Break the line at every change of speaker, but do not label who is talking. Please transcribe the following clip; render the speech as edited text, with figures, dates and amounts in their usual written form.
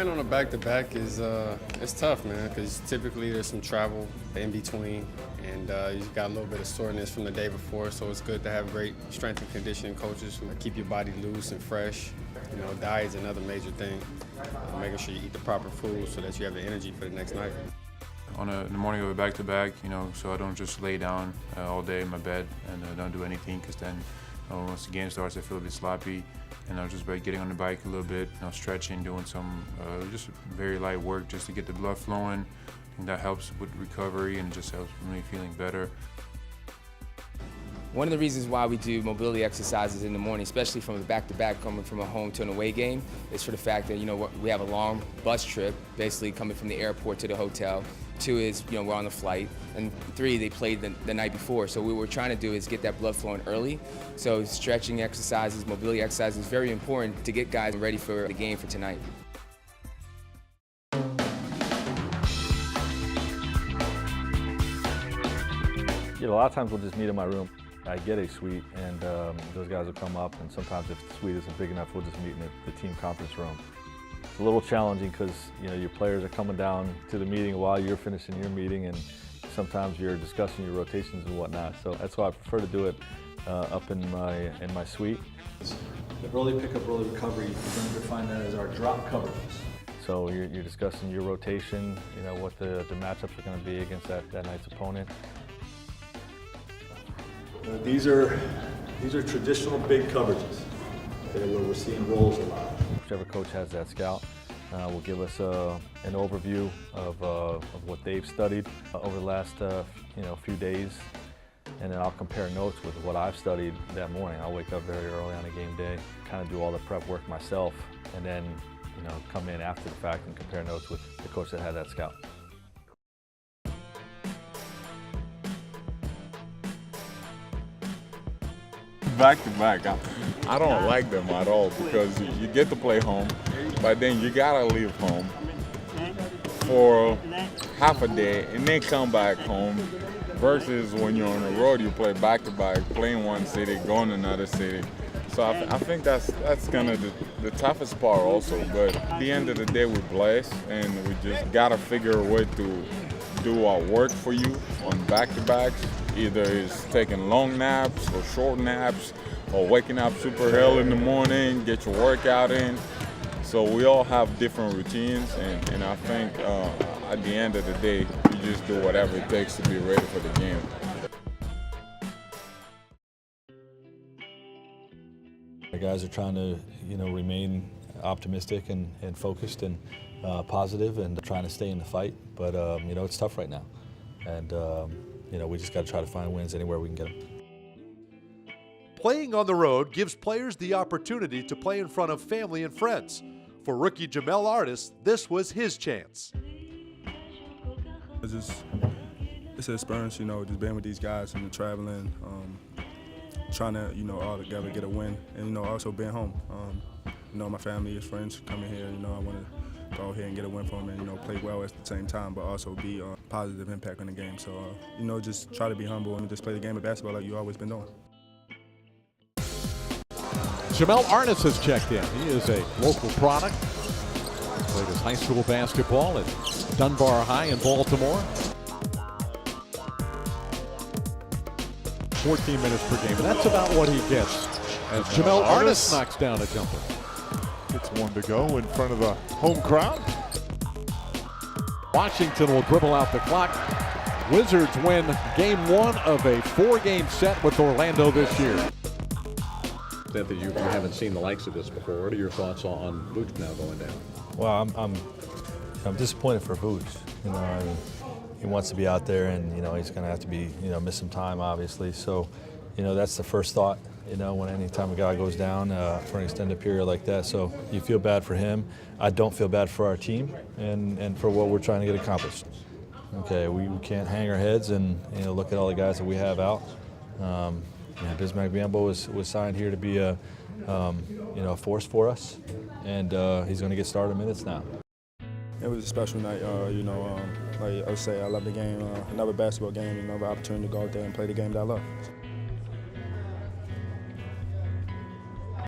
Playing on a back-to-back is it's tough, man, because typically there's some travel in between, and you've got a little bit of soreness from the day before, so it's good to have great strength and conditioning coaches who keep your body loose and fresh. You know, diet's another major thing, making sure you eat the proper food so that you have the energy for the next night.
In the morning of a back-to-back, you know, so I don't just lay down all day in my bed and don't do anything, because then once the game starts, I feel a bit sloppy. And I was just by getting on the bike a little bit, you know, stretching, doing some just very light work just to get the blood flowing. And that helps with recovery and just helps me feeling better.
One of the reasons why we do mobility exercises in the morning, especially from a back-to-back coming from a home to an away game, is for the fact that, you know, we have a long bus trip, basically coming from the airport to the hotel. 2 is, you know, we're on the flight. And 3, they played the night before. So what we're trying to do is get that blood flowing early. So stretching exercises, mobility exercises is very important to get guys ready for the game for tonight.
You know, a lot of times we'll just meet in my room. I get a suite, and those guys will come up, and sometimes if the suite isn't big enough, we'll just meet in the team conference room. It's a little challenging because, you know, your players are coming down to the meeting while you're finishing your meeting, and sometimes you're discussing your rotations and whatnot. So that's why I prefer to do it up in my suite.
The early pickup, early recovery, we're going to define that as our drop coverages.
So you're discussing your rotation, you know, what the matchups are going to be against that night's opponent.
These are traditional big coverages, okay, where we're seeing rolls a lot.
Whichever coach has that scout will give us an overview of what they've studied over the last few days, and then I'll compare notes with what I've studied that morning. I'll wake up very early on a game day, kind of do all the prep work myself, and then, you know, come in after the fact and compare notes with the coach that had that scout.
Back-to-back, I don't like them at all, because you get to play home, but then you gotta leave home for half a day and then come back home, versus when you're on the road, you play back-to-back, playing one city, going to another city. So I think that's kind of the toughest part also, but at the end of the day, we're blessed, and we just gotta figure a way to do our work for you on back-to-backs. Either it's taking long naps or short naps, or waking up super early in the morning, get your workout in. So we all have different routines, and I think at the end of the day, you just do whatever it takes to be ready for the game.
The guys are trying to, you know, remain optimistic and focused and positive, and trying to stay in the fight. But you know, it's tough right now, and you know, we just got to try to find wins anywhere we can get them.
Playing on the road gives players the opportunity to play in front of family and friends. For rookie Jamel Artis, this was his chance.
It's an experience, you know, just being with these guys and traveling, trying to, you know, all together get a win, and, you know, also being home. You know, my family, his friends coming here, you know, I want to go ahead and get a win for them and, you know, play well at the same time, but also be a positive impact on the game. So, you know, just try to be humble and just play the game of basketball like you've always been doing.
Jamel Artis has checked in. He is a local product. Played his high school basketball at Dunbar High in Baltimore. 14 minutes per game, and that's about what he gets. As Jamel Artis knocks down a jumper.
It's 1 to go in front of the home crowd.
Washington will dribble out the clock. Wizards win game 1 of a 4-game set with Orlando this year.
That you haven't seen the likes of this before. What are your thoughts on Vooch now going down?
Well, I'm disappointed for Vooch. You know, I mean, he wants to be out there, and, you know, he's going to have to be, you know, miss some time, obviously. So, you know, that's the first thought, you know, when any time a guy goes down for an extended period like that. So you feel bad for him. I don't feel bad for our team and for what we're trying to get accomplished. Okay, we can't hang our heads and, you know, look at all the guys that we have out. Bismack Biyombo was signed here to be a force for us, and he's going to get started minutes now.
It was a special night, like I would say, I love the game, another basketball game, another opportunity to go out there and play the game that I love.